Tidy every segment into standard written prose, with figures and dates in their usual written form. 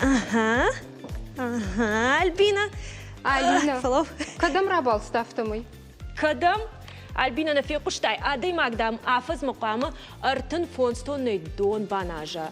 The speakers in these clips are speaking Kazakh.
Ага. Альбина. Алина. Флоп. Кадам рабал ставтамый? Кадам. Альбина на фи куштай. Адей магдам афаз мукама артын фонсто нейдон банажа.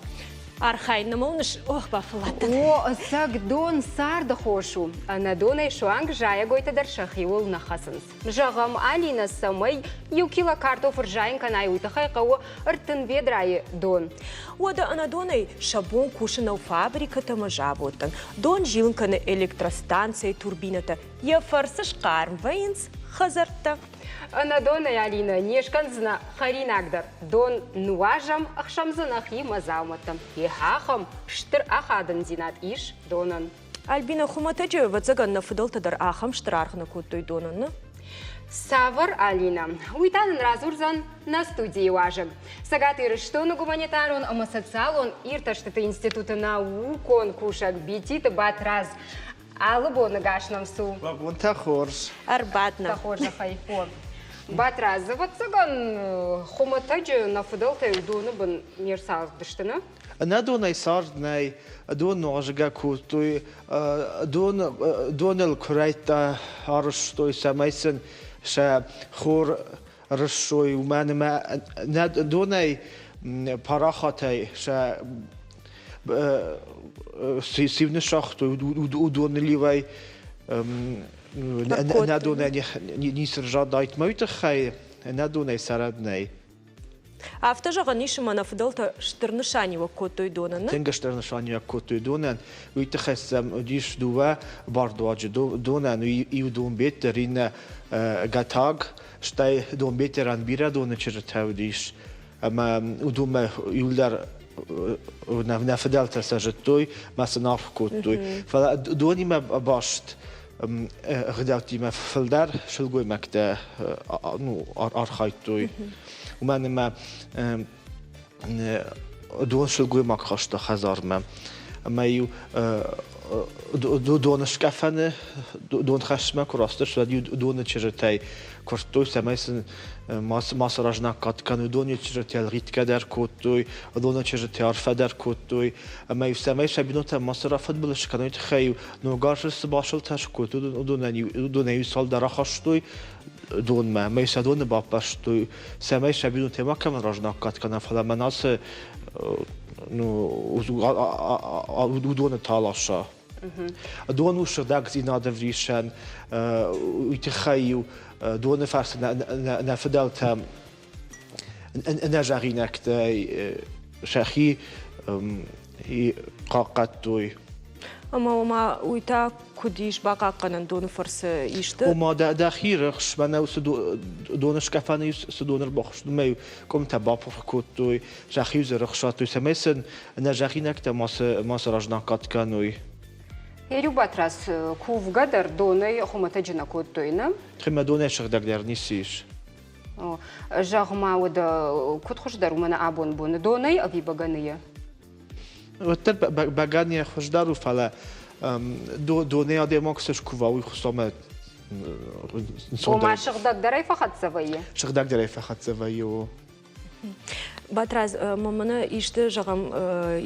Архайна молниш. Ох, бафлата. О, сак дон сарда хошу. На донай шуанг жая гойта даршахи ол нахасынс. Жагам Алина самай юкила картофер жайын канай уйтахай кау артын ведрай дон. Ода анадонай шабон кушана фабриката мажаботан. Дон жилнканы электростанция турбината. Я фарсыш карм вайнс хазарта. На донай Алина нешкан зна харинагдар. Дон нуажам ахшамзанахи мазауматам. Ехахам штыр ахадын зинат иш донан. Альбина хуматаджи вацаган на фудалтадар ахам штырархна куттой донан. Савар Алина. Уйтанын разурзан на студии важек. Сагаты рыштону гуманитарон, социалон ирташтыты института наукон кушак битит батраз. Алыбо нагашнам су. Вон тахорс. Арбатна. Тахоржа хайфон. Батраз, вот цаган хуматаджи на фудалта дону бен мирсал дыштына. Надонай сарднай, дон ножга кутуй, донел курайта арштой самайсын ша хор ршой у мене донай парахатай ша сивне шахту у донеливай надонай не сержадайт майтахай надонай сараднай. Автожага нишима на фудалта штырнышанева куттой донан. Тенгаштерна шанья кутуй донан, уйтахасам диш дува бардуаджи донан и удон бетерина гатаг, штай дон бетеран бира дона чертавдиш, ама удома юлдар на федалта сажетой, масанар кутуй. Фала донима башт. غداوتي ما فلدار شلقوي مكتا نو أرخايتوي ومن ما دون شلقوي مك خشتا خزار ما يو دون شكفنه دون خشمه كراستش ودي دون تشرتاي كرتوي سمايسن ماس راجنا قد كانوا دون تشرتاي الغيت كدر كوتوي دون تشرتاي عرفه در كوتوي اما يسمى شبينوتا مصرفت بلش كانوا يتخيو نوغاش السباشل تاش كوتو دون يوصل در خشتوي دون ما يسدون بابشتوي سمى شبينوتا ما كان راجنا قد كان فلا مناس نو دون تالاشا دون وش داك زينا دفريشان ويتخيو دون فارس نفدلت نجارينك شاخي قاقتوي وما ويتا كوديش بقى قنن دون فرس يشتا وما دا خيرخش بنا دون شكفاني سدون البخش ما كم تباب كوتوي شاخي زرخشاتو سمسن نجارينك ماس راجنا قد كانوي Ерю батрас кувгадар донай хуматаджина куттойна. خما دون شغدار نيسيش Жагма ода кутхождар у мене абон бон донай ави багания. وتر بغاني خوشدارو فلا دوني ادي ماكسش كوفاوي خصومه وما شغدك دراي فقط سويه. شغدار دري فقط سويه батраз мамана иште жагам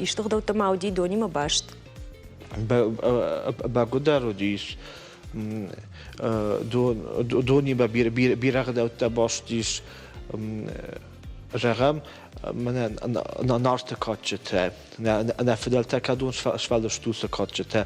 иште гдаута мауди донима башт باقدر ديش دوني بيرغدا وتباشتيش رغم من نارت كاتشته انا فدلت كادون شفالش توس كاتشته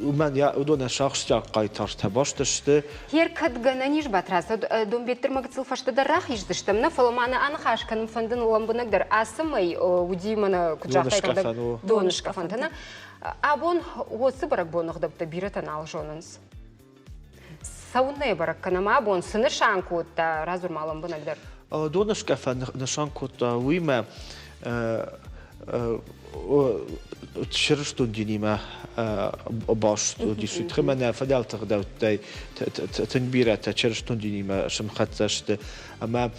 ومن يا ودون شخص يا قايتر تباشتشته Хер кадгананиш батрас дон беттер магцил фашта дарах иштыштым на фаломана анхаш каным фандын ламбынагдыр асымай удимана куджахтай донышка фантана абон осы барак бонагдапта биратан алжонынс саунай барак канама абон сыны шанкутта разурмалам бынагдыр دونشكا فنشانكوت ويما تشرشتو دينيما باش ديش تخمنا فدالت غداو تنبيرة تشرشتو دينيما شمختشت اما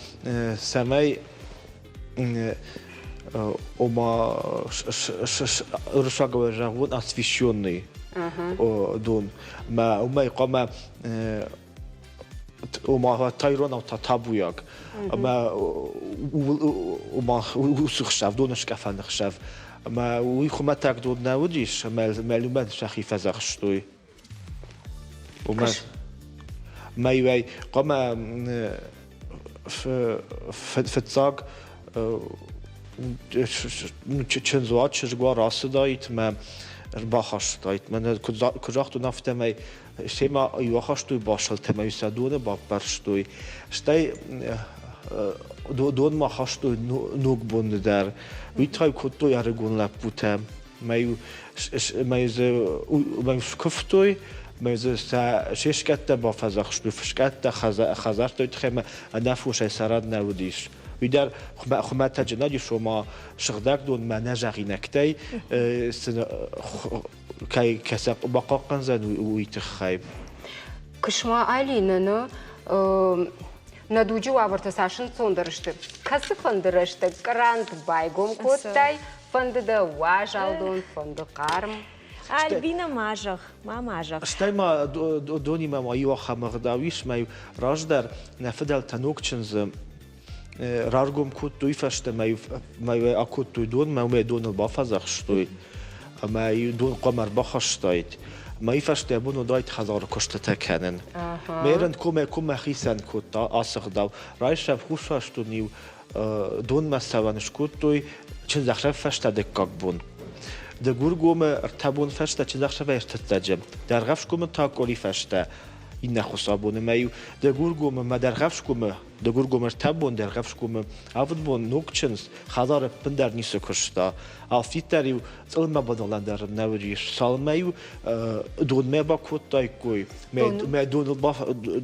سماي ома рушаговый жагон освещенный дон ма умай кома ома тайрона татабуяк ма ома усухшав донышка фанхшав ما ويخو تاك دون ناوديش معلومات شخي فزخشتوي وما ما يوي قام في التاق تشنزوات شجوا راس دايت ما الباخش دايت من كجاختو نفته ما شيما يوخشتوي باشل تما يسادونه بابرشتوي شتاي دون ما خشتوي نوك بوند در ويتاي كوتو يارغون لابوتم ما يشكفتوي ما شيشكت با فزخشتو فشكت خزرتو تخيم نفوش سراد نوديش ويدار خما تجنادي شما شغدك دون ما نجاغي نكتي كاي كسق بقاقن زن ويتخيب كشما علينا ندوجي وابرت ساشن صندرشت كسق فندرشت كرانت بايغوم كوتاي فند دا واجالدون فند قارم Альбина мажах, мажах. Штай ма дони ма юаха магдавиш ма раждар нафдал танукченз раргум кут дуйфаште ма акут дуйдон ма дон бафазах штой ма дон qamar бахаштайт ما يفشت يبونو دايت خزار كشت تكنن ميرن كوم خيسن كوت اسخ داو رايشب خوشاشتو نيو دون مسوانش كوتوي چن زخرف فشت دکاک بون د گورگوم ارتبون فشت چن زخرف ارتتجم در غفش کوم تا کولی فشت این نخوصابونه میو د گورگوم ما در غفش کوم د گورگوم ارتبون در غفش کوم افد بون نوکچنس خزار بندر نیسو کشتا افیتریو علم بدلان در نوریش سالمیو دون ما با کوت تایکوی ما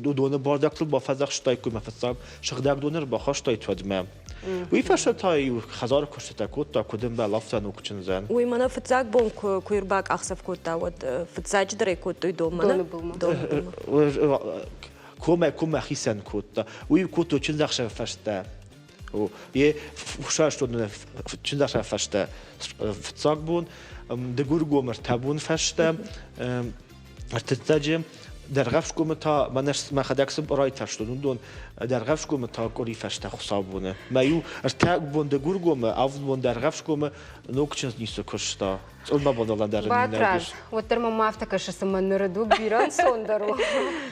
دون باردکل با فزخش تایکوی مفصل شخدک دونر با خاش تایت ودمم ويفشل تاي خزار كشتا كوتا كودن بلافتا نوكچنزن وي مانا فتزاك بون كويرباك اخسف كوتا ود فتزاج دري كوتو دومنا كوما خيسن كوتا وي كوتو چنزخش فشتا و يه فشاشتو چنزخش فشتا فتزاك بون دغورغو مرتبون فشتا ارتتاجم در غفش کوم تا منش ما خداکسم برای تشتون دون در غفش کوم تا کوری فشت خصابونه مایو ارتاق بون د گورگوم اف بون در غفش کوم نوکچنز نیسو کشتا اون ما بدلان در باتراز وتر ما افتكرش سمن ردو بيران سوندرو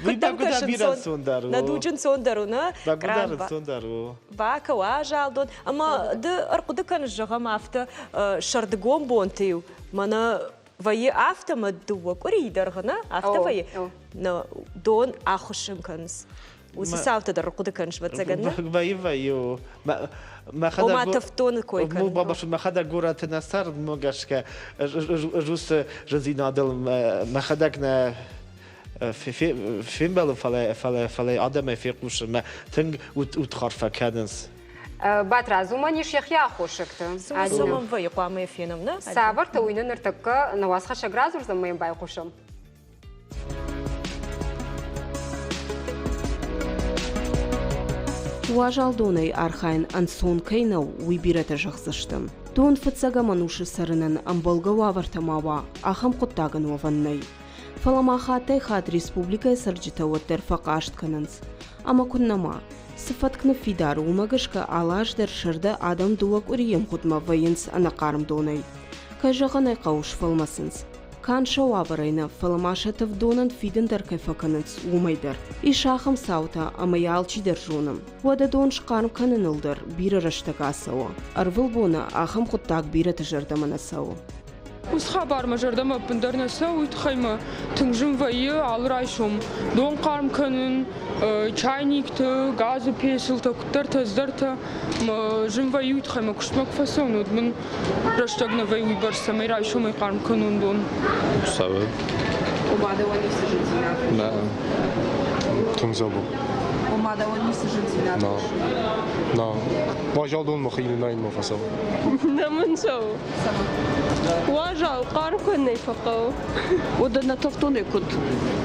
ويبقى بيران سوندرو ندوجن سوندرو نا بقدر سوندرو باكا واجالدون اما د ارقد كان الجغم افتا شردغوم بونتيو مانا وای افته مدوه کوری درغنا افته وای نه دون آخوشم کنس وساوت در رقود کنش بتزگن وای ما خدا وما تفتون کوی کن مو باباش ما خدا گورات نصر موگش که روس جزینا دل ما خدا کنه فیلم بلو فله آدم فیقوش ما تنگ وتخرفه کنس باتراز ومانيش يخيا خوشكت سومم وای قامه فینم نه صبر توينه نرتك نواسخه شغرازور زمين باي خوشم واجال دوني архайн ансон кейнау уйбирата жахзыштым. Дон фыцага мануши сарынын амболга вавартамава ахам куттаган ваваннай. Фаламахатай хат республика сарджита оттер фақашт кананс. Ама куннама صفت کنه فیدار اومگش که علاج در شرده آدم دوک وریم خود ما وینس انقارم دونی که جغنای قوش فلمسنس کان شوا براینا فلماشه تفدونن فیدن در کیفا کننس اومیدر ایشاخم ساوتا اما یالچی در جونم وده دونش قارم کننل در بیر رشتگا سوا ارول بونا آخم خود تاک بیر تجرده من سوا وس خبر مجرد ما بندرنا سويت خيمة تنجم ويا على رايشهم دون قارم كنن چاينيك تا غاز بيسل تا كتر تزدرت ما جم ويا خيمة كشمك فسون من رشتقنا ويا برسا ما رايشهم يقارم كنن دون سبب وبعد واني سجنتنا لا تنزبو وبعد واني سجنتنا لا ما جالدون مخيل ناين مفصل نمن سو واجال قارم كنن يفقو ودنا تفتوني كنت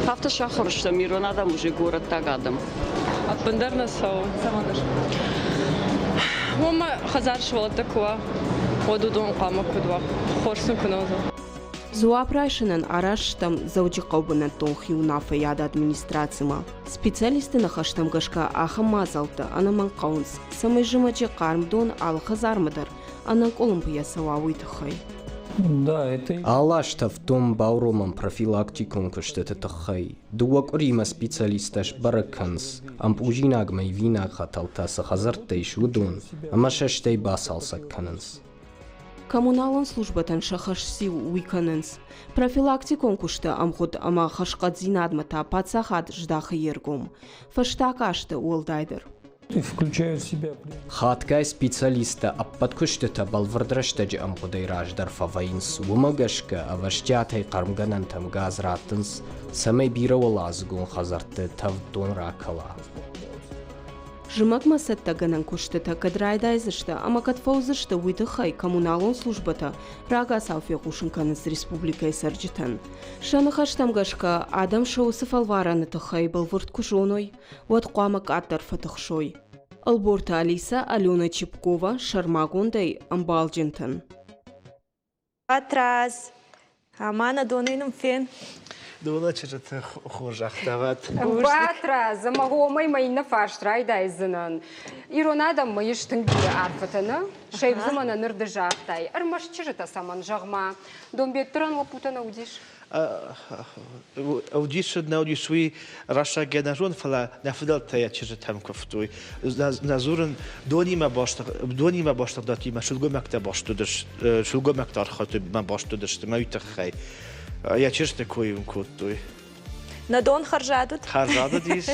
هفته شخرش تميرون هذا مش يقول تاقدم بندرنا سو وما خزارش ولا تكوا ودودون قامك بدوا خورسن كنوزا Зуапрайшинен араштам зауджи қаубынат тонхи унафа яда администрацияма. Специалисты нахаштам гашка аха мазалты анаман қаунс. Самай жымачи қармдон алхазармыдар. анак олимпиясыва уйтыхай. Да, это Алашта в том бауроман профилактикун куштete тхай. Дуак урима специалисташ бараканс. Амп ужинагмай вина хаталтаса хазартай шудун. Амашаштей басалсак кананс. Коммуналын службатан шахашси уиканынс. Профилактикон кушта амхуд ама хашкадзинадмата пацахад ждахы ергум. Фаштакашты уолдайдер. включают в себя. Хаткай специалиста аппаткуштета балвардрашта ампудай раждар фавайнс. Умагашка аваштятай кармганантам газратынс. Самай бира walazгун хазарты тавдун ракала. Жымак масатта ганан куштета кадрайдайзышта, ама катфаузышта уйтыхай коммуналон службата рага салфиғушынканыз республикай сарджитан. Шаны хаштамгашка адам шоусы фалвараны тыхай балвырт кужоной, уат қуамак аттар фатықшой. Алборта Алиса, Алена Чепкова, Шармагундай, Амбалджинтан. Атраз. Амана донайным фен. Дона чирте хожахтават. Батра, замагомай майна фаштрай дайзынан. Иронадам майыштың бие арфатыны, шайбзымана нырды жахтай. Армаш чирта саман жағма. Домбеттіран лапутана удиш. Аудиш наудишуи раша генажон фала нафдал тая чиртам кофтуй. Назурен донима баштак датима шулгомакта баштудыш, шулгомактар хату ма баштудыш, мавитахай. Я чирте коим коттуй. На дон харжадут? Харжадут дис.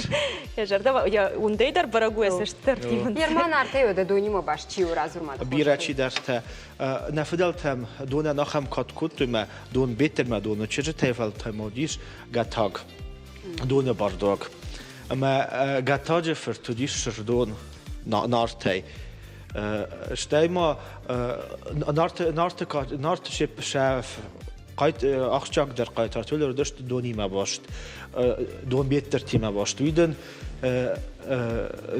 Я жардава, я ундейдар барагуэсэ штыртиван. Ерман артею да донима башчиу разурмат. Бирачи дарта нафдал там дона нахам кот коттуйма дон бетерма дона чирте фал тамодиш гатаг. Дона бардок. Ама гатаджи фертудиш шдон нартай. Штайма нарт шеп шаф قايت أخشاك در قايت هرتولر داشت دونی ما باشت دون بیتر تیم باشت ویدن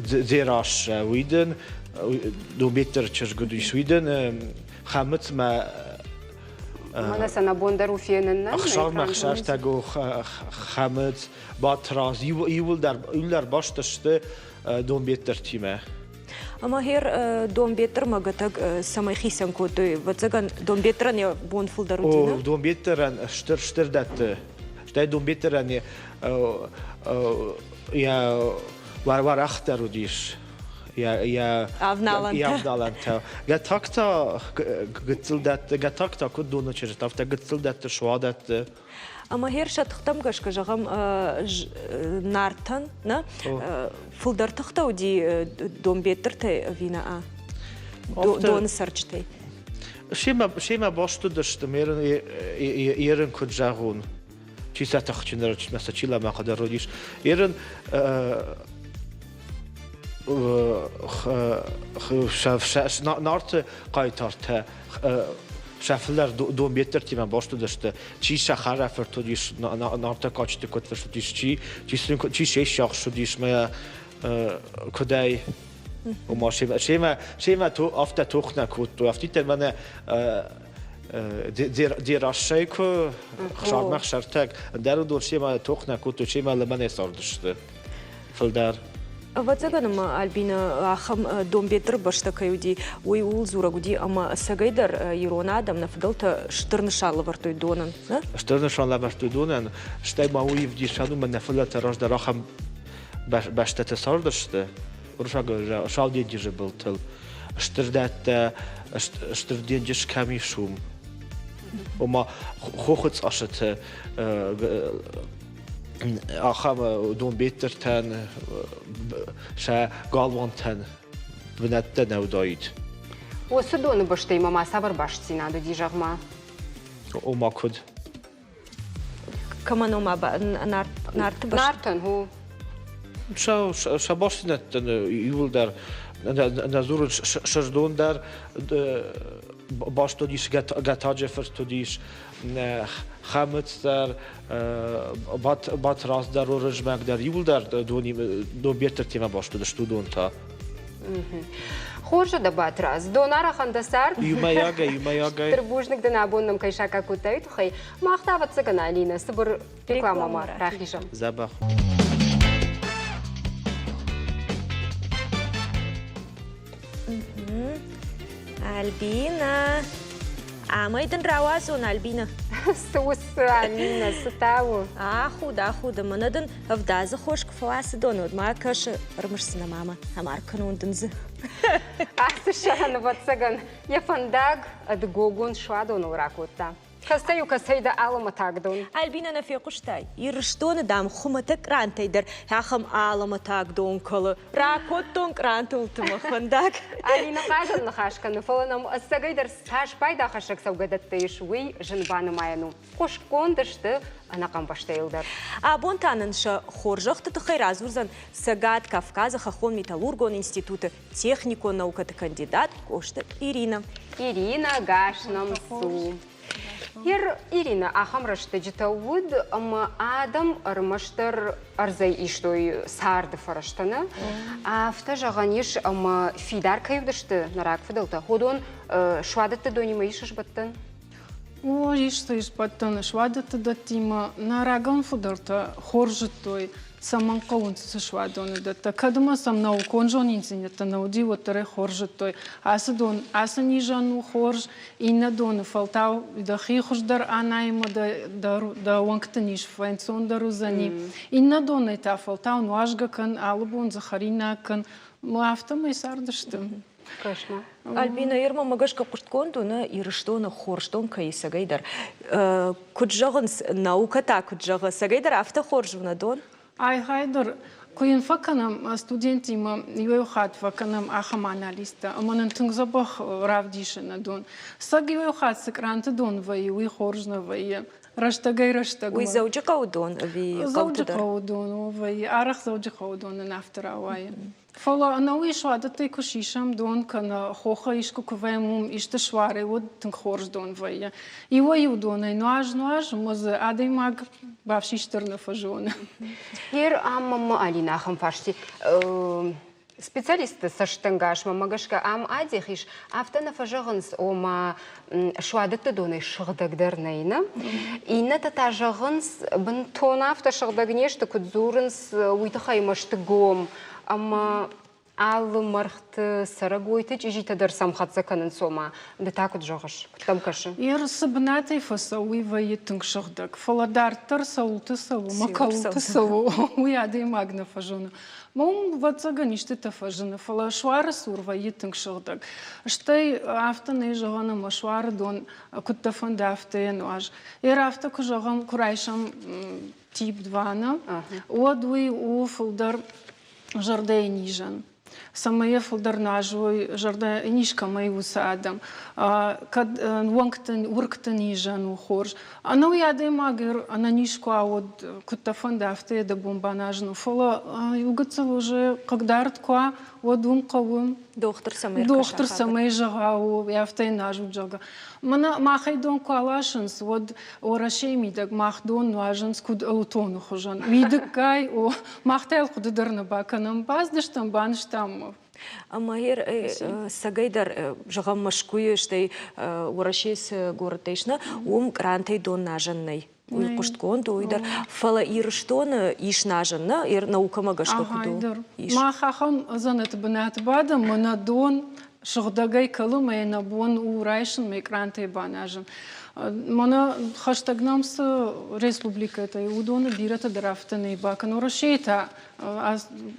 زیراش ویدن دون بیتر چش گودیش ویدن خامت ما مانا سنا بوندرو فينن أخشار ما خشار تاگو خامت با تراز یول در باش داشت دون بیتر تیمه Ама хер дом бетер магатаг самай хисан котой. Вот заган дом бетер не бон фулдарудина. О, дом бетер штыр дат. Штай дом бетер не я вар ахтарудиш. Я авналанта. Гатакта гцилдат гатакта код дона чертафта гцилдат швадат. Ама хер шатхтам гашка жагам нартан, на фулдартахта уди дом бетер те вина а. Дон сарчтай. Шема башту дашта мерен ерен код жагун. Чиса тахчинер масачила ма кадарудиш. Ерен нарт кайтарта شافلر دو بیتر تیم باش تو داشته چی شخره فرتودیش نارتا کاشته کد فرتودیش چی شش شاخ شدیش ما کدای و ما شیما تو افته توخ نکود تو افتی تر من دیراشای کو خشار مخشرتک در دو شیما توخ نکود تو شیما لمن ساردشته فلدر Вот заганам Альбина ахам дом бетер баштакаюди уй ул зурагуди ама сагайдар иронадам нафдалта штырнышалы вартой донан, да? Штырнышалы вартой донан, штай мауи в дишану мен нафдалта рождар ахам баштата сардашты. Уршага шалди диже был тыл. Штырдат штырден диш ками шум. Ома хохоц ашат آخام دون بیتر تن شا گالوان تن بنت نوداید. و سودون باشتی ما صبر باشتی ندو دیجا ما. او ما کد. کمان ما با نارت باش. نارتن هو. شا باشتی نتن یول در نزور شردون در باش تو دیش گتاج فرت تو دیش خامت در بات راست در و رجمک در یول در دو بیتر تیم باش تو داشت دون تا خوش ده بات راست دونارا خندسار یومیاگه تربوجنک دن ابونم کایشا کاکوتای تو خی ما اختابت سگن علینا سبر رکلام ما راخیشم زبخ Альбина. А мы идем равазон, Альбина. Сус, Алина, сытау. Худа, мы надо в дазы хош к фласы дон, вот моя каша рамышсына мама, а марка нундензы. Сушан, вот цаган. Я фандаг, ад гогун швадон уракута. Кастаю алама тагдон. Альбина на фекуштай. И что дам хумата крантайдер, яхам алама тагдон кала. Ракотон крантул тумах фандаг. Алина кажан нахашкан, фаланам сагайдер саш пайда хашак саугадат тейшуи женбаны маяну. Кош кондышты анакам баштайлдар. А бонтанынша хоржахты тахайраз урзан сагат Кавказа хахон металлургон института технико наукаты кандидат кошты Ирина. Ирина гашнам су. Ирина, ахамрашты житауд, адам армаштар арзай иштой сарды фараштаны. Афта жағанеш фидар кайвдышты нарак фидалта. Ходон швадатты донима ишаш баттын? О, иштой баттын швадатты даттима нараган фидалта хоржытой. Саман каунцы швадоны дата. Кадма сам нау конжонинцин это науди вот таре хоржытой. Асадон асанижану хорж и надон фалтау да хихождар анайма да уанктаниш фэнсон дарузани. И надон это фалтау нуажга кан албон захарина кан мафтама и сардыштым. Кашма. Альбина Ирма магашка куштконду на ирштона хорштон кайса гайдар. Куджаган науката куджага сагайдар авто хоржвна дон. Ай хайдер, коин факанам студентима юхат факанам ахаманалиста, аманан тыңзабах равдишена дон. Саг юхат секранты дон вай, уй хоржна вай, раштагай раштагма. Уй зауджи каудон ви зауджи каудон вай, арах зауджи каудон нафтара вай. Фала науи швада тей кушишам дон кана хоха ишку квемум иште шваре вот тын хорж дон вай. И вай удон ай нуаж моз адей маг бавшиштерна фажона. Ир амма Алина ахам фашти. Специалисты саштангаш мамагашка ам адихиш автона фажагынс ома швадатты доны шыгдагдырнайна. Инна татажагынс бын тона авто шыгдагнешты кудзурынс уйтахаймашты гом. Ама аллы мархты сарагойты чижитадар самхатса канын сома. Да так вот жогаш. Там кашы. Ир сыбнатай фаса уйвай тыңшыгдаг. Фаладартыр саулты саву, макалты саву. Уяды магна фажона. Мом ватсаганишты тафажына. Фала швары сурвай тыңшыгдаг. Штай автаны жогана машвары дон куттафан дафты нуаж. Ир авто кужогам курайшам тип 2-на. Одуй у фылдар жардей нижан. Самая фулдарнажуй жардей нишка мою садам. Кад уанктан урктан нижан ухорж. Она уяды магер, она нишку вот кутафан дафте да бомбанажну. Фола югаться уже когда ртква вот кавым. Доктор самай жагау яфтай нажу жага. Мана махайдон калашенс вот орашеми даг махдон нуаженс куд алутону хожан. Видыкай о махтайл кудыдарна баканам баздыштам банштам. Амаир сагайдар жагам машкуе штай орашес городтайшна грантай дон нажаннай. Уй куштконду уйдар фала ирштона иш нажанна ир наука магашка куду. Махахам занат бнат бадам мана дон шыгдагай калым айна бон урайшын мигранты банажын. Мана хаштагнамсы республика это удона бирата драфтаны бакан урашейта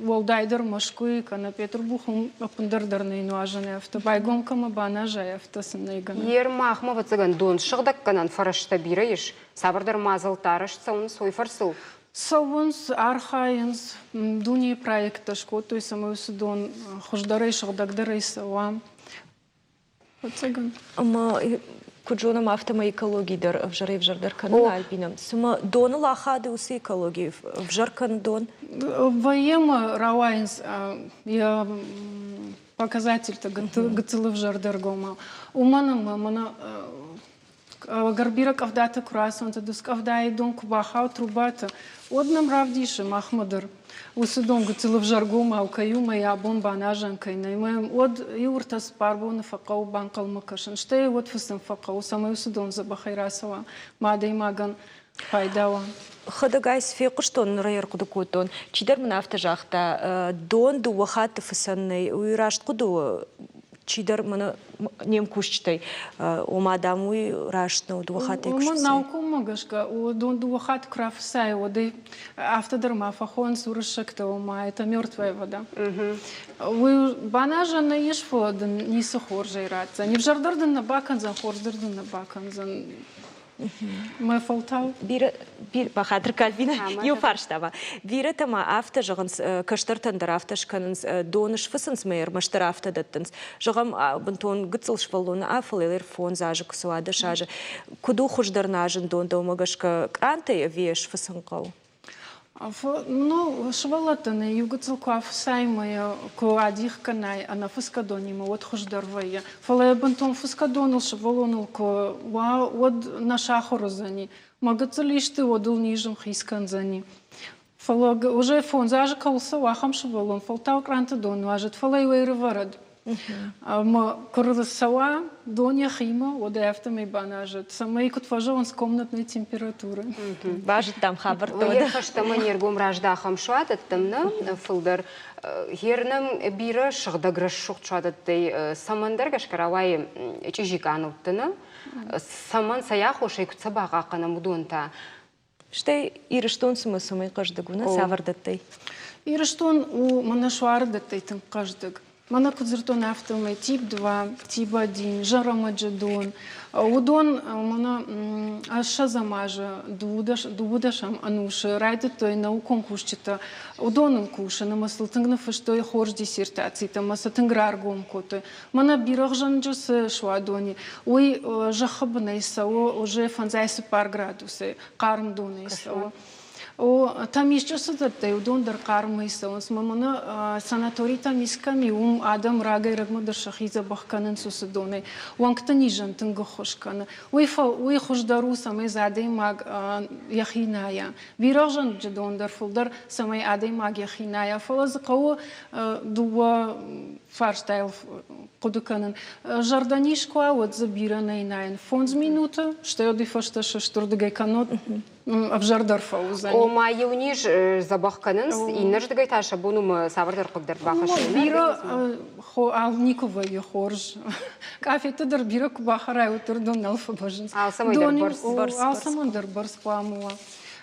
волдайдер машкуй кана Петербургум апындардарны нуажаны авто байгонкама банажай автосынайган. Ер махма ватсаган дон шыгдак канан фарашта бирайш сабардар мазал тараш саун свой фарсыл. Савунс архаинс дуни проекта шкоту самую судон хождарай шыгдагдарай савам. Ватсаган. Ама куджонам автома экологийдер в жаре в жардар канал Альбинам. Сама дон лахады усы экологии в жаркан дон. Воема рауайнс я показатель-то гацелы в жардар гома. Умана гарбира кавдата красанта дус кавдай дон кубахау трубата. Однам равдише махмадар. Усудон гацелы в жаргома аукаю моя бомба нажанкой наймаем од юртас парбу на факау банкал макашан. Что я вот фусам факау самой усудон забахайрасова мадай маган пайдава. Хадагайс фекуштон райер кудукутон. Чидар мна автожахта дон ду вахат фасанной уирашт куду чидер мана нем кушчтай ома дамуй рашно дуахатай кушчтай. Мы науку магашка, у дуахат крав сай, воды автодерма фахон сурышекта ома, это мертвая вода. Вы банажа на ешфодан не сухоржай раться, не в жардарден на баканзан, хордарден на баканзан. Мы фалтау. Бир бахадр кальвина ю фарштава. Бир тама авто жогынс каштартан дар автош канынс доныш фысынс мейер маштар авто даттынс. Жогам бунтон гыцылш баллон афылыр фон зажы кусуада шажы. Куду хуждарнажын дон домагашка кранты веш фысынкау. Ну, швалатаны югыцылкав саймая куадих канай, а на фускадонима вот хуждарвая. Фалая бантон фускадонул швалонул ко вот на шахорозани. Магацалишты одул нижем хисканзани. Фала уже фон зажикался вахам швалон. Фалтау кранта дон важит фалай вейры варад. Ма курдасава доня хима вот автомей банажит. Самый кутважон с комнатной температуры. Важит там хабар тода. Я хочу там энергом рождахам шуат, там на филдер. Хернам бира шагда грашук шуат, ты самандар гашкаравай чижикану тына. Саман саяхушей кутсабага канам удонта. Что ирыштон смысл каждый гуна савардаттай. Ирыштон у манашвардаттай там каждый. Мана кудзертон автомой тип 2, тип 1, жарамаджадон. Удон мана шазамажа, дудашам ануши, райда той науком кушчита. Удоном куша, на маслтынгна фаштой хорж диссертации, там масатынграргом котой. Мана бирахжан джас швадони. Ой жахабна исао, уже фанзайсы пар градусы, карм дона исао. Там еще садаттай, удон дар карма исаонс. Мамана санаторий там исками, адам рагай рагмадар шахиза бахканын сусадоной. Уангта нижан тынга хошкана. Ой хошдару самай задей маг яхиная. Виражан джадон дар фулдар самай адей маг яхиная. Фалазакао дуа фарштайл кудуканын. Жарданишква вот забирана инайн. Фонз минута, что я дифашта шаштурдагай канот. В жардар фаузани. О май униж забахканын, иннер ждагай таша бунум савардар куддар бахашын. Бира хо алникова я хорж. Кафе тадыр бира кубахарай утырдон алфабажын. Алсамандар барс квамуа.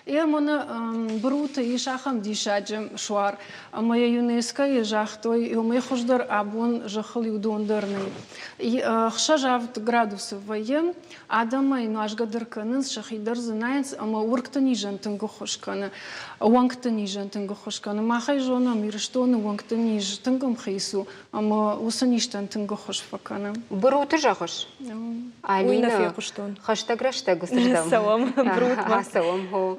Я мана брута и шахам дишаджем швар. А моя юнеска и жахтой, и у моих хуждар абон жахали удондарный. И хшажавт градусов воен, адама и наш гадарканын шахидар знаец, а ма уркта нижан тынго хошкана, уангта нижан тынго хошкана. Махай жона мирштона уангта ниж тынгом хейсу, а ма усаништан тынго хошфакана. Брута жахош. Алина, хаштаг гусырдам. Салам, брутма. Салам, хо.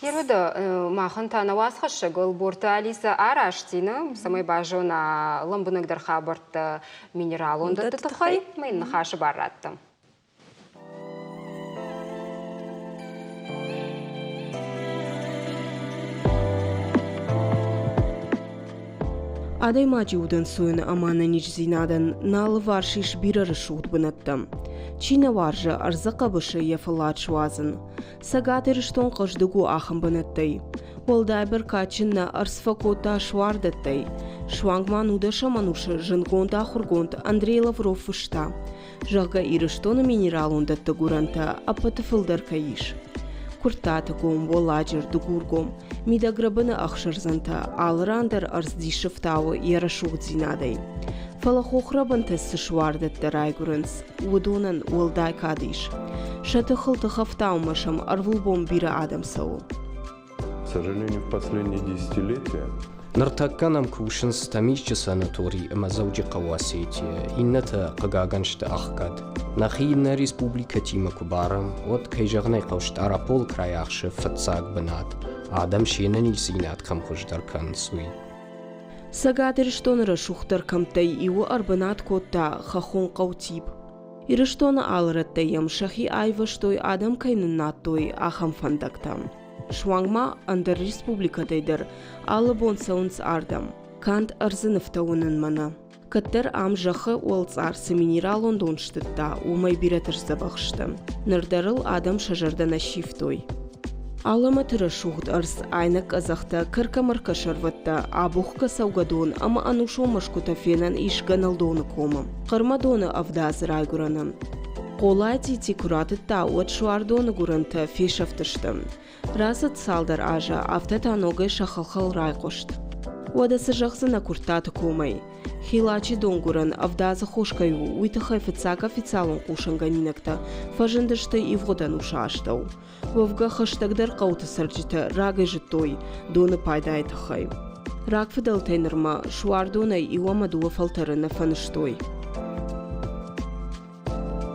Ерода маханта на вас хашагол борта Алиса араштина, самой бажона ламбунагдar хабарт минерал, он да тахай, мы на хаша баратта. Адай мачи удан суйны амана нич зинадан налы варшиш бирары шут бынаттым. Чина варжа арзака бышы ефалат шуазын. Сагатыр штон қаждыгу ахым бынаттай. Олдай бір качынна арсфакота швардаттай. Швангман удаша манушы жынгонда хургонд Андрей Лавров фышта. Жағга ирыштоны минерал ондатты гуранта апаты фылдар каиш. Куртата гом воладжер дугургом. Мида грабыны ахшырзанта алырандар арздишыфтауы ярашуғ зинадай. Фалахохрабын тәсі швардатты райгурынс. Удонан уылдай кадиш. Шаты хылты хафтаумашам арвылбом бирі адам сау. К сожалению, в последние десятилетия نرتكنم كوشن ستميش سناتوري اما زوجي قواسيتي إنتا قاقانشت أخكاد نخيلنا ريسبوبليكا تيما كبارم ود كيجغني قوشت أرابول كراياخش فتساق بنات آدم شينني سينات كم خوشدر كان سوي ساقادر شتون رشوختر كمتاي إيو أربنات كوتا خخون قوتيب إرشتون آلرتاي يمشخي آيوة شتوي آدم كينناتوي آخم فندقتام Швангма андер республика дейдер алыбон саунц ардам. Кант арзыныфтауынын мана. Каттер ам жахы олцарсы минерал ондон штытта умай биретер забахшты. Нырдарыл адам шажардана шифтой. Алама тірі шуғыд арс айнак азақта кірка-мырка шарватта абуққа саугадон ама анушо машкута фенан ишганалдоны комам. Қырмадоны авдаз райгуранам. Қолай тити куратытта от шуардоны гуранта фешафтыштым. Расат салдар ажа автата ногай шахалхал рай қошт. Уадасы жақсына куртаты комай. Хилачи донгуран авдазы хошкаю уйты хайфыцак официалын қушанганинакта фажындышты ивғодан ушаштау. Вовга хаштагдар қауты сарджита рагай жытой, доны пайда айтықай. Раг фидалтайнырма шуардонай иуамадуа фалтарына фаныштой.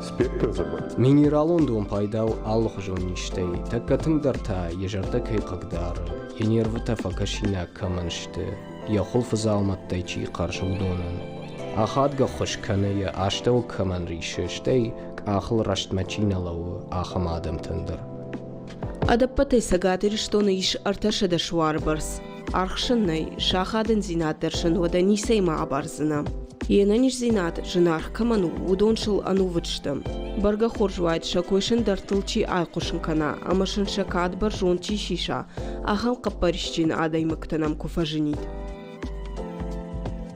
Спектр забыл. Минералон дон пайдау аллах жонништей, таккатыңдар та ежарда кайқагдар, енервіта факашина каманшты, яхул фазалматтай чи қаршы удонын. Ахадга хошканы я аштау каман ришештей, ахыл раштмачиналау ахам адам тындыр. Адаппатай сагатыр штоны иш арташада шуар барс. Архшыннай шахадын зинатдаршын вада нисайма абарзына. Енаниш зинат жынарх каману удоншыл ану вычтым. Барга хоржуайт шакойшын дартылчи айқошын кана, амашын шакад бар жончи шиша, ахам қаппаришчин адаймыктанам куфажинит.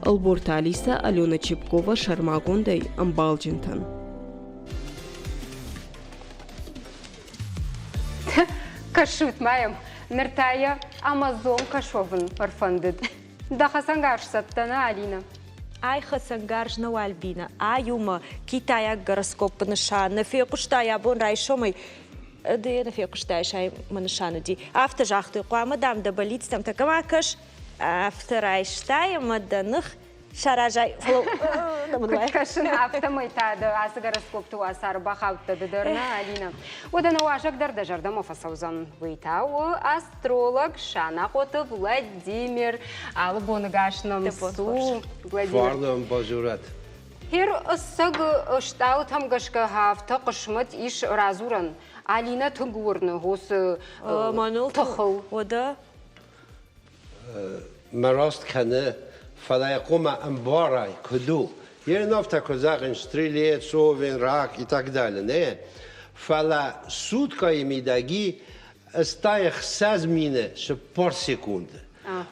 Алборта Алиса, Алена Чепкова, Шармагондай, Амбалджинтан. Кашут маем, ныртая Амазон кашовын парфандыд. Да хасангаш саттана Алина. Ай хасангаржна Альбина, аюма Китая гороскоп нышаны, фекуштая бон райшомай. Да я на фекуштая шай манышаны ди. Авто жахты қуамадам да болицтам такамакаш. Авто райштая маданых шаражай. Кашын автомайтады, асы гороскоп туасар бахавты дыдырна Алина. Одан уажак да жардам офасаузан выйтау астролог Шана Коты Владимир. Алы боны гашным су. Варным бажурат. Хер ысыг штау там гашка хафта қышмыт иш разуран. Алина түгурны госы тұхыл. Ода? Мараст каны фалайкума амбарай куду. Нафта козагин стрелец, совен, рак и так далее. Не? Фала сутка имидаги стаях сазмины с пар секунды.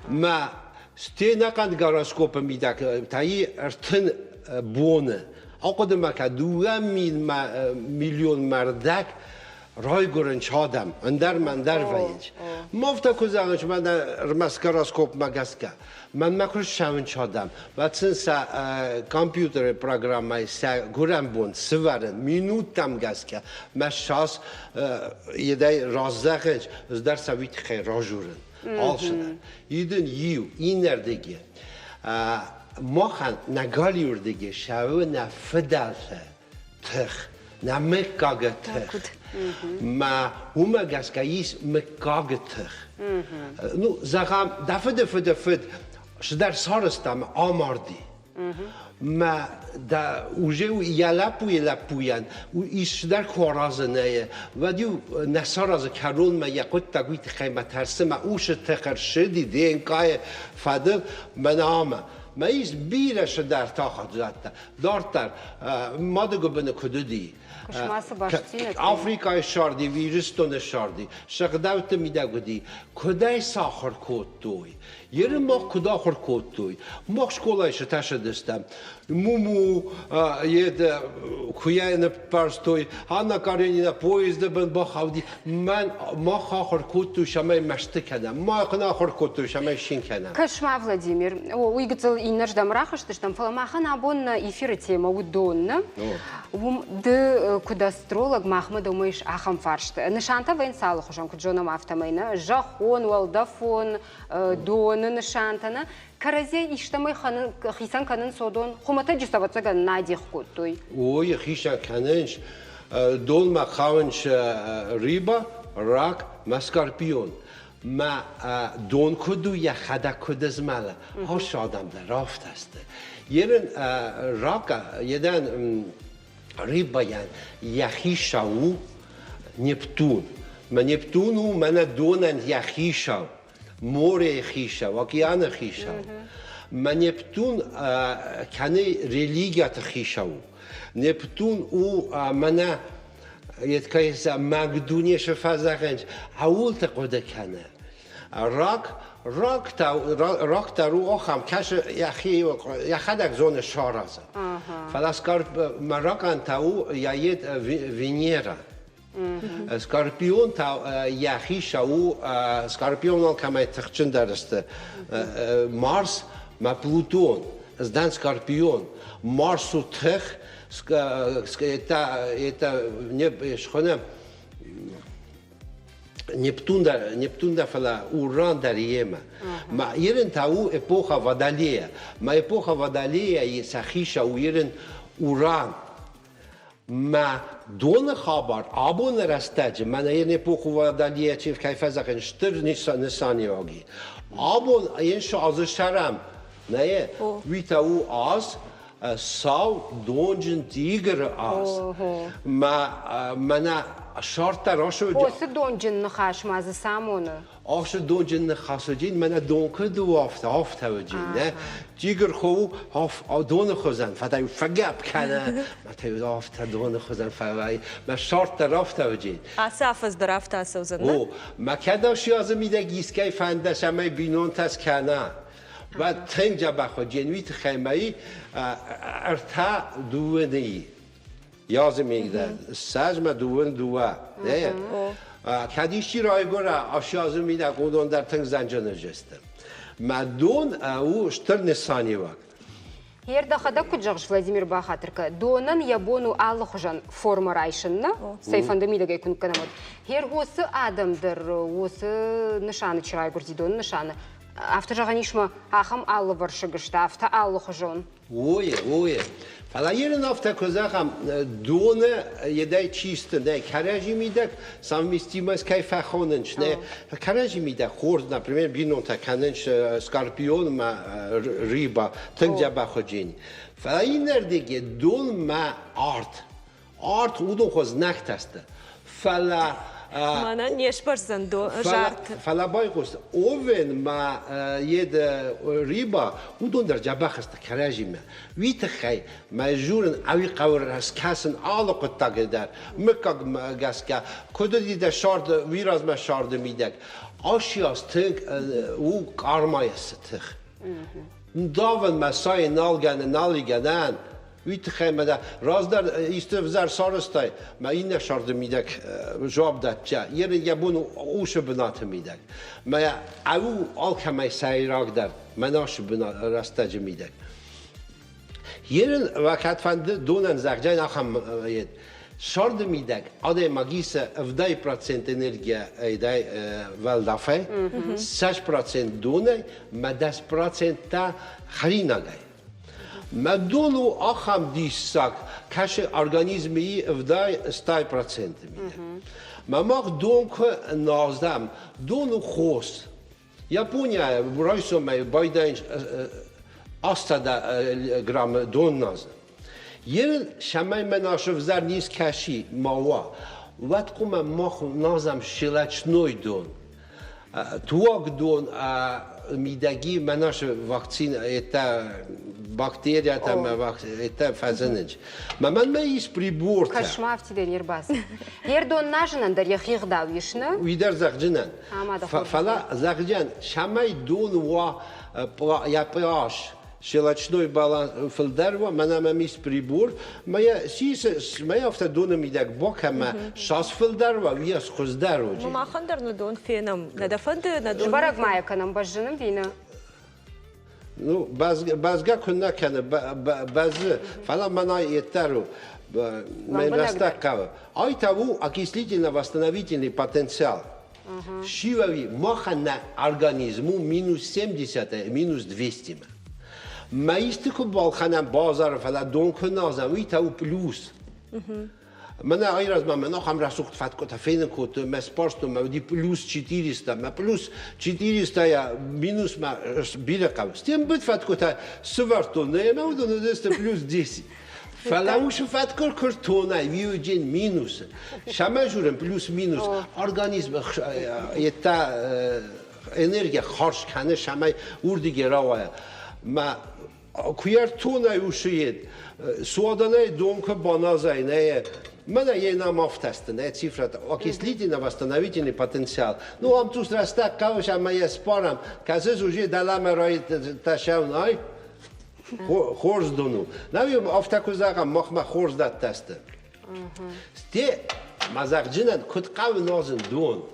Ма стенакан гороскопа мидаг таи артын боны. Академа кадуга миллион мардак райгурен чадам. Андар мандар вайч. Мафта козагинч мана рмас гороскоп магаска. من مکرش شون چادم و تنسا کامپیوتر پروگرامای سا گرم بون سوارن مینوت تام گس که مشاس یه دای رازدخش از در سویت خیر راجورن آل شدن یدن این نردگی ما خان نگالی وردگی شو نفدالته تخ نمکاگه تخ ما هما گس که ایس مکاگه تخ نو زغام دفد شدر سارستم آماردی ما دا اوجه یلپویان و ایش در خوارازنه و دیو نساراز کرون ما یقود تگویت خیمت هرسه ما اوش تخر شدی دین که فدل من آمه ما ایش بیرش در تاخت زدتا دارتر مادگو بنا کدودی آفریقای شاردی ویرستون شاردی شقدوت میده گودی کدای ساخر کود توی یه ما کدا خور کود توی ما شکلایش تشدستم مومو یه کویان پرس توی هانا کارینی نا پویزد بن با خودی من ما خور کود توی شمای مشت کردم ما خنا خور کود توی شمای شین کردم Кашма Владимир, уйгцел иннаш дамрахаш, что фаламахан абон эфир тема удонна. Д куда астролог Махмад думаешь ахам фаршт. Нишанта вен салах ужам куджона автомайна, жахон, валдафон, дон нишантана. Каразе иштамай ханын хисан канын содон. Хумата жисаватса ган надих кутой. Ой, хисан канынш дон махавынш риба, рак, маскарпион. ما دون کدو یا خدا کد زماله هاش آدم در رافت است. یرن راکا یدن ریبایان یخی شاو نپتون. من نپتونو من دونن یخی شاو مور یخی شاو اکیان یخی شاو. من نپتون کنی ریلیگیات یخی شاو. نپتون او من يتكيس مقدونية شفازغنج أول تقود كنا راك ترو أخم كاش يا خدك زون الشارزة فلاسكار مراكن تاو يايد فينيرا سكاربيون تاو ياخي شاو سكاربيون كما تخشن درست مارس ما بلوتون زدان سكاربيون مارسو تخ это шхона Нептун да фала Уран дариема. Ма ирен тау эпоха Водолея. Ма эпоха Водолея и сахиша уирен Уран. Ма дона хабар абон растаджи. Мана ирен эпоху Водолея чив кайфазакен штыр нисаниоги. Абон инша аз шарам. Не витау аз ساو دونجن تیگر آس ما منا شرط راشو جا واسه دونجن نخاش مازه سامونه آش دونجن نخاش جین منا دونک دو آفت وجین نه تیگر خو دون خوزن فتای فگاب کنه ما تیگر آفت دون خوزن فوای ما شرط رافت وجین آسافز درافت آسوزن نه ما کداشی از میده گیسکای فندش اما بینون تاس کنه و تنجا بخو جنویت خیمایی ارتا دوونی یازم میگه سجم دوون دوه نه کدیشی رای گره آشیازم میده قدون در تنگ زنجانه جستم مدون او شتر نسانی وقت Ер дахада куджагш Владимир Бахатырка. Донан ябону аллахжан форма райшынна. Сайфандамидага күн канамот. Ер осы адамдыр, осы нышаны чырай гурди дон нышаны. Автожаганишма ахам аллы варшыгышта, авто аллахжан. Ой. Фала ерен авто козахам доны едай чисто, не каражи мидак совместимость кайфахоненч, не каражи мидак хорд, например, бинонта каненч скорпион ма риба, тенджа баходжин. Фала инердеге дон ма арт удон хоз нахтаста. Фала Mana nešparzan do žart. Fala baykost. Oven ma jed riba udon der jabachst karajima. Witkhai majurn awi qawr raskasen alaqot tagedar. Mekag gaska kododi der shard viraz ma shard midak. Ashias tink u karmayas tig. Daven ma sai nalgan naligadan. ویت مده راز در استفزار سارستای ما این شرط میدک جواب داد چه یه بونو اوش بنات میدک ما او آلکمی سایراق در مناش بنا راستج میدک یه وقت فند دونن زخجای نخم ید شرط میدک آده ماگیس 10% انرژی ایدای ولدافه 6% دونه ما 10% تا خرینگای مدونو آخام دیساک کاش ارگانیزمی افدای 100% میده. ماق دون که نازدم دونو خوست. یاپونیا برایسو می بایدنج 80 گرم دون نازم. یه شمای مناشف زر نیست کشی ماوا. وقت که ماخ نازم شلچنوی دون. توق دون میدگی مناش واکسین ایتا باکتریا تا ایتا فزنج. من میش پریبورد. کشمافتی دنیر باز. یر دون نجنن در یخیق داویشنه. ویدر زخجنن. فلا زخجن شمای دون و یا پیاش. شلچنوی بالانس فلدروا من میش پریبورد. مایا افت دون میدگ باکم شاس فلدروا ویاس خزدروا. ما خندر ندون فینم ندفند ندون. برگ مایا کنم بجنم وینا. Ну, базга кунна кана баз фала манай этару мен растакава. Ай таву окислительно-восстановительный потенциал. Шивави маха на организму минус 70, минус 200. Маистику балхана базар фала донку назам ай таву плюс. من غير از من هم رسوخت فت کتا فین کت مسپارستم و دی پلوس 400 ما پلوس 400 یا مینوس ما بیل قبل استیم بود فت کتا سوارتون نه ما ودون دست پلوس 10 فلاوش فت کر کرتونه ویوجین مینوس شما جورم پلوس مینوس ارگانیسم یتا انرژی خارج کنه شما وردی گراوه ما کویر تونه وشید سوادانه دونک بانازای نه Мана ей нам автостан, цифра, окислительно-восстановительный потенциал. Ну, он тут растак, кауш, а моя спорам, казыз уже дала мэрой ташауной, хорз дуну. Навим автокузага махма хорз дат тасты. Сте мазакджинан куткавы нозын дун.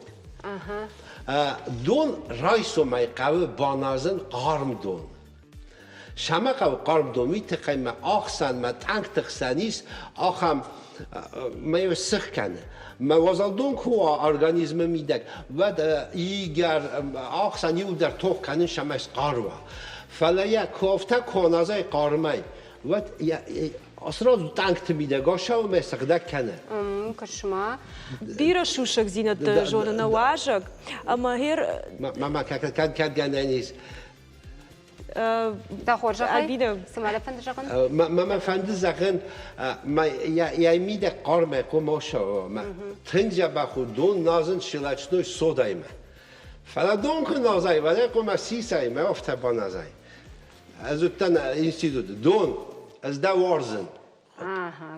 Дун райсу май кавы баназын қарм дун. Шама кавы қарм дун, миты қайма ақсан, ма танк тықсанис, ақам маю сықканы. Ма вазалдун куа организмы мидек, вад игер ақсан юдар тоқканын шамайс қарва. فلا کوفته کنازای قارمای و اسرار تانک تمیده گاشه و مسقدک کنه. کشما. بیرا شوشک زینت جون نواجک، اما هیر. ماما کد گندنیز. دا خورجا خی؟ سمال فند جاکن؟ ماما فند زاکن ما یا میده قارمای کو ماشه ما تنجا بخود دون نازن شلاتنوی سودای ما. فلا دون که نازای ولی کو ما سیسای ما افته با نازای. از اون انستیتوت دون از دوارزن.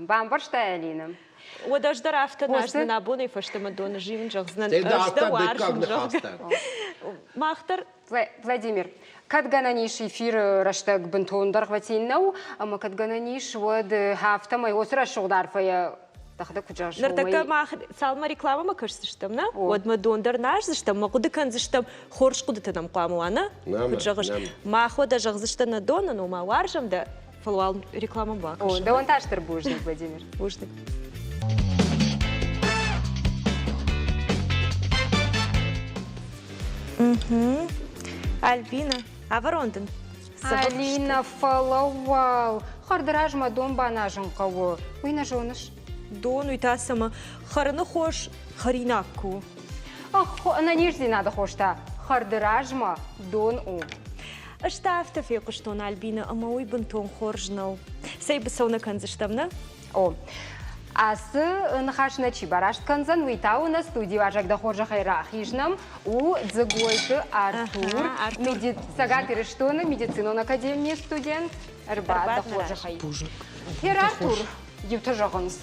بام برشته علینم. و داشت در افته نشد نبودی فشتم دون جیون جغزن. ماختر. Владимир, kad gananiš эфир раштаг бентон дархватиннау, ама kad gananiš вод хафта май осра шугдарфая тахда кучаш. Нартака мах салма реклама ма кашсыштам, на? Вот мы дондер наш зыштам, ма куды канзыштам хорш куды танам кламуана. Кучагыш мах вода жагзышта на дона, но ма варжам да фолвал реклама ба. О, да он таштыр бужник, Владимир. Бужник. Альбина, аваронден. Алина фалавал. Хардражма дом банажен кого. Уйна жоныш. Дон уйтасама. Харны хош, харинакку. Ах, на нижди надо хошта. Хардражма дон у. اشتافت في قشطون Альбина, ама уй бентон хоржнал. Сей бесауна канзыштамна? О. Асы нахашна чибараш канзан уйтау на студию ажагда хоржа хайрахижнам у дзыгойты Артур. Сагатыры что на медицину академии студент. Рбада хоржа хай. Хер Артур. Юта жагынс.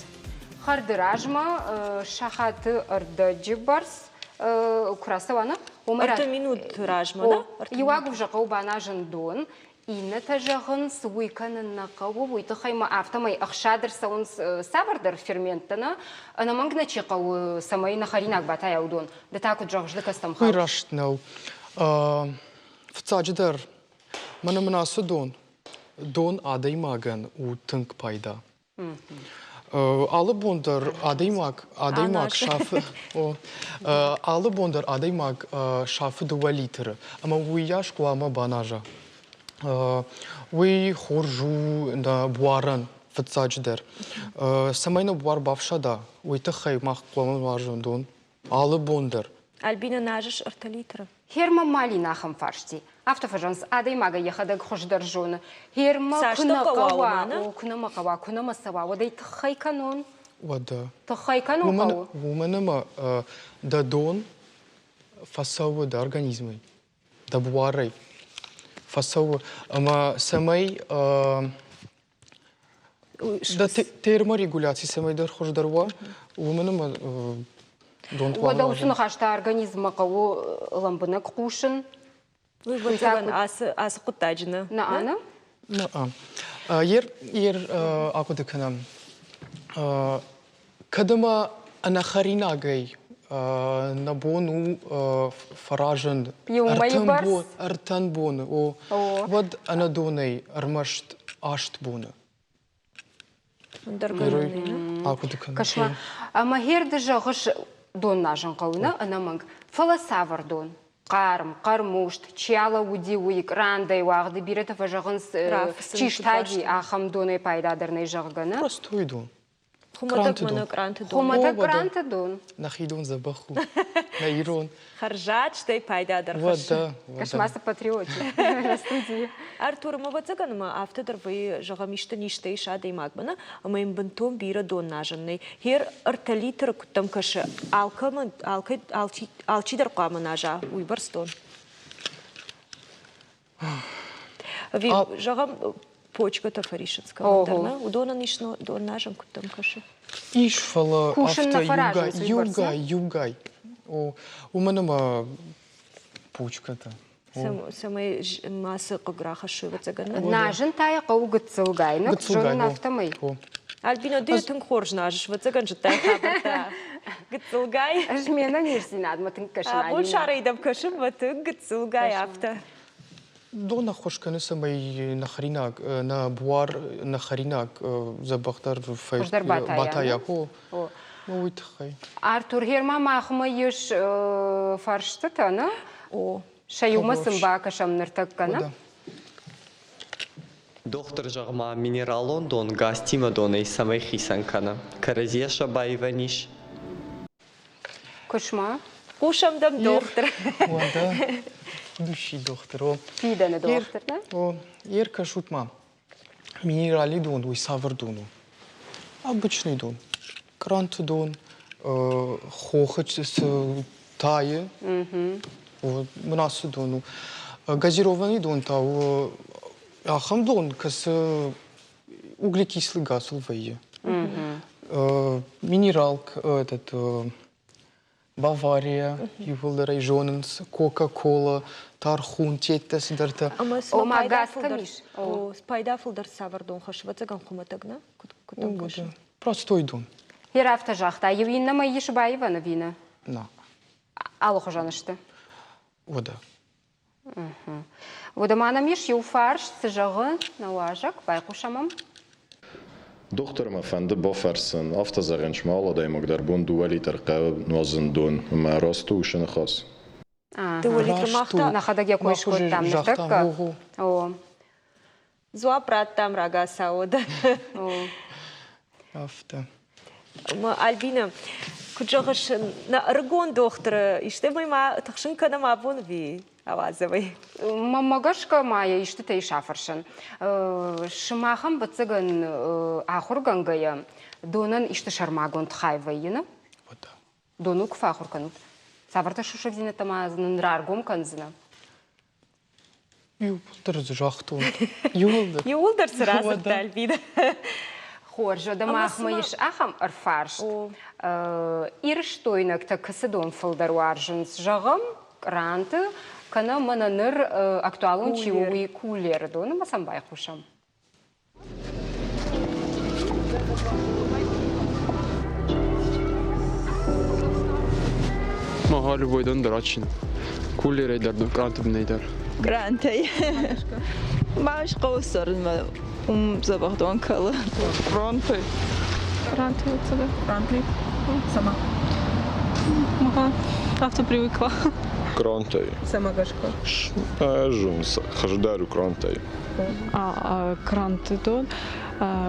Хардыражма шахаты ардаджибарс. Красавана. Арта минут ражма, да? Юагу жакау банажен дон. Инна тажагын суйканын нақауы уйты хайма автомай ақшадыр сауын савардыр ферменттіні. Анамангна чеқау самай нахаринак батай аудон. Да таку джагжды кастам хар. Хуйраштнау. Вцадждар. Мана манасы дон. Дон адай маган у тынк пайда. Алы бондар адаймак шафы. Алы бондар адаймак шафы 2 литра. Ама уяш куама банажа. Уй хоржу на буаран вцадждар. Самайна буар бавшада. Уй тахай мах куама важен дон. Алы бондар. Альбина нажиш арталитра. Херма малина хам фаршти. Автофажанс адаймага ехадаг хождар жона. Херма кунакава. Кунамакава, кунамасава. Водай тахай канон. Вода. Тахай канон кау. Вуманама да дон фасавы да организмы. Да буарай. Фасавы. Ама самай да терморегуляции самай дар хождарва. Вуманама дон куама. Вода усуна хашта организма кау ламбынак кушын. Вы вот ас кутаджна. На ана? На а. Ер акудыканам. Кадама анахаринагай набону фаражен артан бону. О вот анадонай армашт ашт бону. Акудыканам. Кашма. Ама херді жағыш дон нажын қауына анаманг. Фаласавар дон. Қарым, қармушт, чиала уди уйк, рандай уағды биреті фажағынс чиштаги ахам доной пайдадырнай жағғаны. Простой дон. Хуматак мана гранты дон. Хуматак гранты дон. Нахидон забаху. Наирон. Харжат, штай пайдадыр. Вода. Кашмасы патриоти. На студии. Артур, ма вацаган ма автодар вы жағамишты ништы ишады имагмана, ама им бентон бира дон нажынный. Хер арталитр куттам кашы алчидар қамы нажа уйбарстон. Ви жағам почка тафаришецкая дарна. Удона нишно дон нажен кутам каши. Иш фала Кушин на фаражен югай. У мене ма почка-то. Самый масса кограха шивацагана. Нажен тая кау гыцылгай, но жон нафтамый. Альбина дыйтын хорж нажиш вацаган же тай хабарта. Гыцылгай. Жмена нирсин адматын кашин. Бун шарайдам кашим ваты гыцылгай афта. Дона хош каны самай нахринак, на буар нахринак забахтар файт батая. Ну уйтхай. Артур Герма махма еш фарштата, на? Шаюмасын бакашам ныртаккана. Доктор жағма минералон дон гастима дон ей самай хисанкана. Каразеша байваниш. Кушма? Кушамдам доктор. Ванда. Души доктор. Пиданы доктор, да? Ерка шутма. Минерали дон, уй савр дону. Обычный дон. Крант дон. Хохач с тае. Мнасы дону. Газированный дон тау. Ахам дон, кас углекислый газ улвайе. Минералк, этот Бавария, Ювелдера, Жоненс, Кока-Кола, Тархун, Теттес, Дарта. Ома газ камиш. Спайдафлдар савардон хаш вацаган хуматагна. Простой дон. Ерафта жахта, евинна ма еш байвана вина. На. Алло хожанышты. Вода. Вода мана миш юфарш сжагы наважак байкушамам. Доктором Афенде Боферсен, автозарен шмала, да ему гдарбун дуалитер кав нозен дон, ма росту ушен хас. Дуалитер махта нахада гекоиш кот там нахтак. О. Зуа прат там рага саода. О. Авто. Ма Альбина, куджагаш на аргон доктора, иште ма тахшин кана ма бун ви. Авазовый. Мамагашка мая иште тей шафаршан. Шимахам бацаган ахургангая. Донан иште шармагон тхайвайна. Вода. Дону кфахурканут. Саварта шушевзина тамазн раргом канзна. Ювелдер жахтун. Ювелдер. Ювелдер сразу Альбина. Хоржа да махма иш ахам арфарш. Ирштойнак та касадон фалдаруаржен жагам ранты. Кана мананыр актуалун чиуи кулер дону масам байхушам. Махали бойдан драчин. Кулер айдар ду гранты бнейдар. Гранты. Маш қаусарын ма забахдон кала. Гранты. Гранты отсюда. Гранты. Сама. Маха. Авто привыкла. Кронтай. Самагашка. Жунс, хаждарю кронтай. Кранты дон.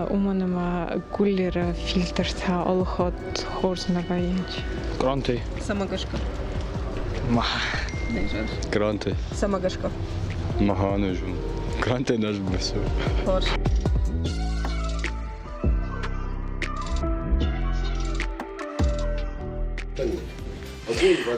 У мене ма кулер фільтр та олхот хорс наваєнч. Кронтай. Самагашка. Маха. Кронтай. Самагашка. Маха не жун. Кронтай наш бесу. Хорс.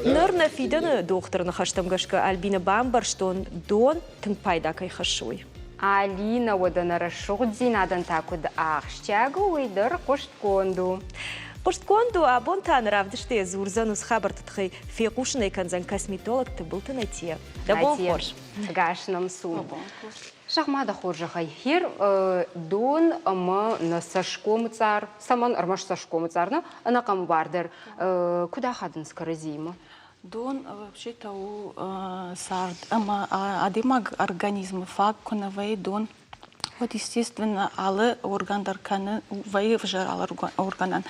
Нырна фидана доктор нахаштамгашка Альбина Бамбарштон дон тын пайда кай хашуй. Алина водана рашудзин адан такуд ахштягу уйдыр коштконду. Коштконду абон тан равдыште зурзанус хабартатхай фекушный канзан косметолог ты был ты на те. Да бон хорш. Гашнам сум. Шахмада хоржахай. Хер дон ама на сашком цар. Саман армаш сашком царна. Ана кам бардер. Куда хадын скоразима? Дон вообще-то у сард. Ама адимаг организм фак конавей дон. Вот естественно, alle organder kunnen wij verzorgen organen.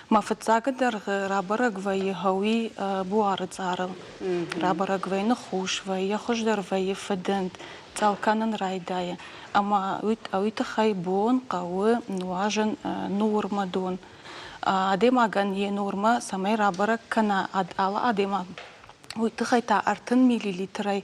Maar verzagen rabarak wij hawi boaren zaren. Rabarak wij nog goed wij goed wij verdient. Zal kunnen rijden. Maar uit hij boon kauwe nuagen norma doen. Ademagan je norma samay rabarak kana alle ademag. Uit hij ta 10 milliliter.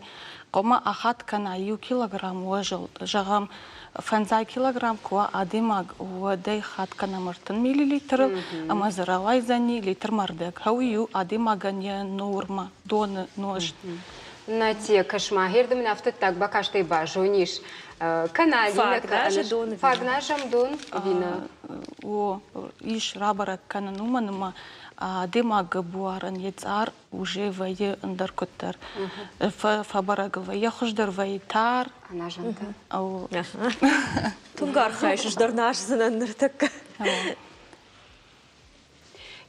Кoma ахат кана ю килограмм важил жагам фанзай килограмм куа адемаг водай хат кана мартын миллилитр ама заралай зани литр мардек хау ю адемагания норма дон нож на те кошмахердым нафты так бакаштай бажониш. Каналина фагнажам дон вина. О, иш рабара канануманыма демага буаран яцар уже вае андаркоттар. Фабарага вае хождар вае тар. Анажанта. Ау. Тунгар хайшыждар нашсынан ныртак.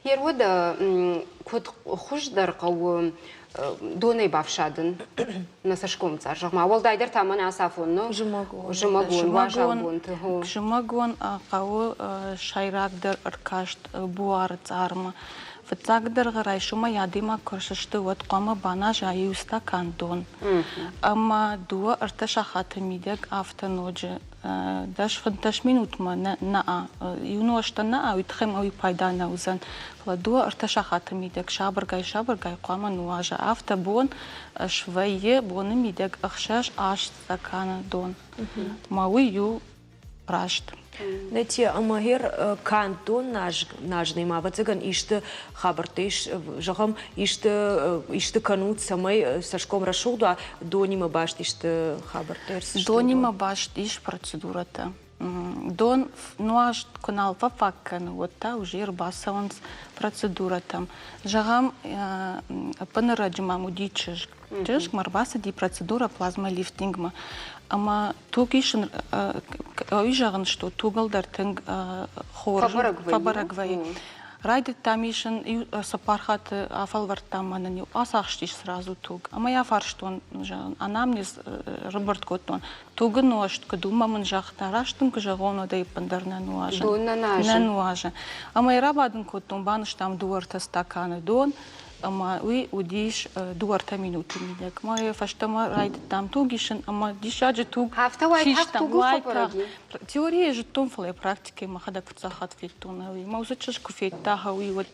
Ерода код хождар кау донай бавшадын на сашком цар. Жахма волдайдер таман асафон, но жумагон, важагон. Жумагон кау шайрагдер аркашт буар царма. Фцагдер гарай шума ядима көрсөштү вот кома бана жайы уста кантон. Ама дуа арташахаты мидек автоноджи. Даш фанташ минут ма на юношта на уйтхем ой пайдана узан. Дуа арташахаты мидек шабыргай кома нуажа автобон швее боны мидек ахшаш аш стакана дон. Мауи ю рашт. Нете амагер кантон нажный мабацыган ишты хабартыш жагам ишты канут самай сашком рашугда донима башт ишты хабартырс. Донима башт иш процедурата. Дон нуаш канал факкан вот та уже басаванс процедурата. Жагам панараджма мудичж. Теш марбаса ди процедура плазма лифтингма. Ама тугишн ойжагын что тугалдар тынг хор фабарагвай. Райды тамишн сапархат афалвартамана не асахштиш сразу туг. Ама я фарштон анамнез Роберт Коттон. Туга ношт кадумамын жахтараштын кыжагоно да ипандарна нуажа. На нуажа. Ама ирабадын Коттон баныштам дуарта стаканы дон. Ама уи удиш дуарта минуты мидек. Мая фаштама райды там тугишн, ама дишаджи туг. Хафта вайт тугу фабараги. Теория же томфле практики махадак фцахат фиктуна. Маузачаш куфейта хауи вот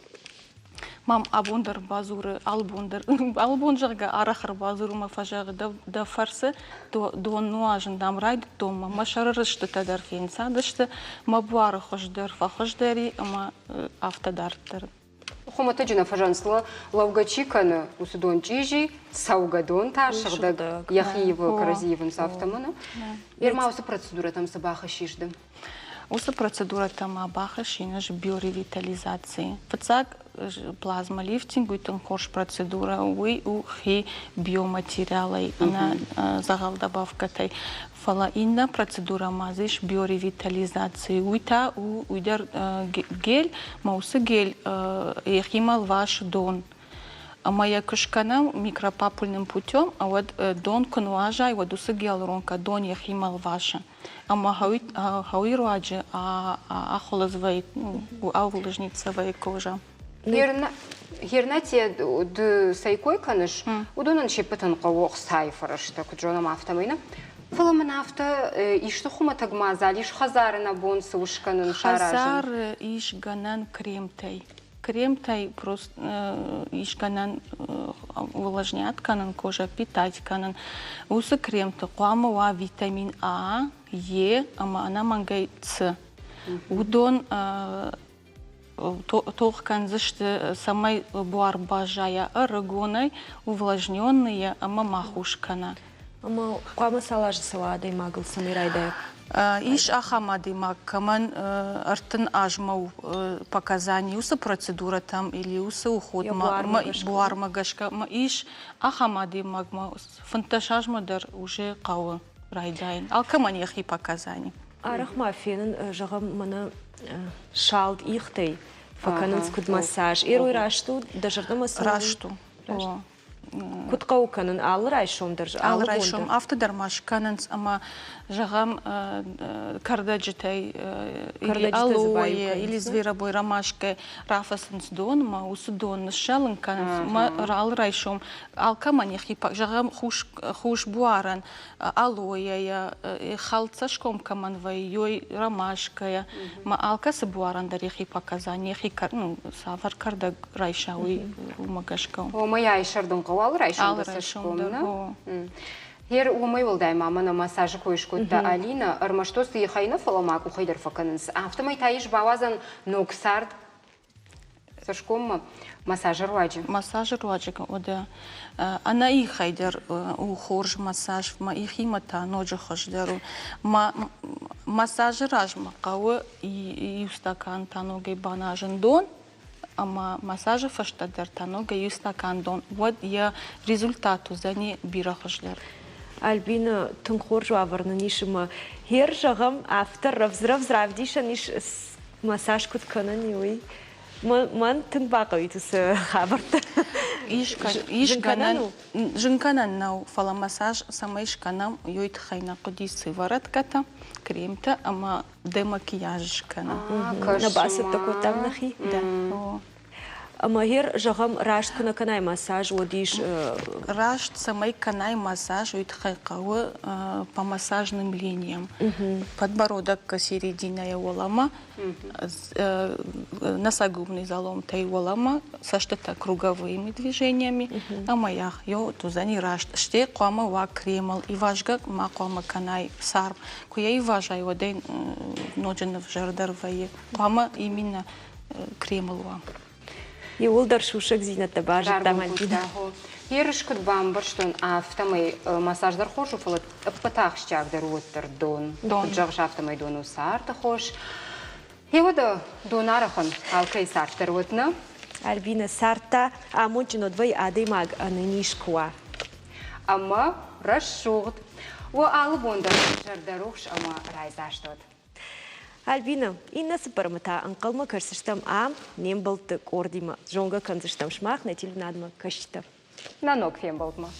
мам абундар базуры албундар албунжага арахар базуру мафажага да фарсы до нуажын дам райды тома машарыры что тадар фенса да что мабуары хождар фахождари ама автодарттар. Хомата жина фажанслы лавгачиканы усудон чижи саугадон ташырда яхиева каразиевын сафтаманы. Ермаусы процедура там сабаха шишды. Усы процедура там абаха шинаш биоревитализации. Фацак плазма лифтинг уйтын хош процедура уй ухи биоматериалай на загал добавкатай. Фала инна процедура мазиш биоревитализации. Уйта уйдер гель, маусы гель ехимал ваш дон. А моя кышкана микропапульным путем, а вот дон конуажа, и вот усы гиалуронка дон ехимал ваша. Ама хауируаджи, ахолазвай, аулыжницавай кожа. Гернате д сайкой каныш, удонан шепетан кавох сайфарашта, куджонам автомайна. Фаламан авто ишты хуматагма залиш хазарына бонсы ушканын шаражын. Хазар иш ганан кремтай. Кремтай просто ишканан увлажнять канан кожа, питать канан. Усы кремта куамова витамин А, Е, ама она мангай С. Удон толкан зашты самой буар бажая арагонай увлажненные ама махушкана. Ама куама салажы савадай магыл самирайдай. Иш ахамады маккаман артын ажмау показаний усы процедура там или усы уход буар магашка иш ахамады магма фанташажмадар уже кавы райдайн алкаман яхи показаний. Арахма фенен жагам мана шалд ихтай факанын скуд массаж ируй рашту дажарда массаж рашту. Кутқау канын алыр айшомдар. Алыр айшом автодармаш канынс ама жағам кардаджитай или алоэ или зверобой ромашкой рафасынс дон ма усы дон шалын канынс ма алыр айшом алкаман яхи жағам хуш буаран алоэ халтсашком каман вай йой ромашкая ма алкасы буарандар яхи показания яхи савар кардаг райшауи умагашкам. О моя айшардын алыр айшом. Ер умай волдай мамана массажы койшкотта Алина армаштос тыйхайна фаламаку хайдар факанынс. Автомай таиш бавазан ноксард фашком массажер ваджи. Массажер ваджи, ода. Она и хайдер у хорж массаж, ма их имата ноджи хождеру. Массажер ажма, кау и стакан таногей банажен дон. Ама массажа фаштадер танога и стакан дон. Вот я результату за не бирахождер. Альбина тунхоржу аварна нишима. Хер жагам автор равзрав диша ниш массаж кут канани. Ман тынбаqa ütüs хабарта. Жинканан нау фала массаж сама ишканам йойт хайна кудисы варатката кремта ама демакияжкана. На басып такой там нахи. Да. Ама хер жагам рашт куна канай массаж одиш. Рашт самай канай массаж йойт хайкавы по массажным линиям. Подбородок середина волама, носогубный залом тай волама, со что-то круговыми движениями. Ама ях йо тузани рашт. Ште куама ва кремал и важга ма куама канай сар. Куя и важай оден нодженов жардарвае. Куама именно кремал ва. И улдар шушек зинатта бажы таман. Ерышкыт бамбар, что автомай массаждар хошу, фалат патах щагдар уттер дон. Джагш автомай дон усарта хош. И вот донарахан алкай сартер утна. Альбина сарта, а мучино двой адымаг анынишкуа. Ама расшугт. Во албондар жардаруш ама райзаштот. Альбина, инна сыпармата анкалма кырсыштам ам, нем болты кордима. Жонга канзыштам шмах, на тиль надма кашта. На ног фем болтма.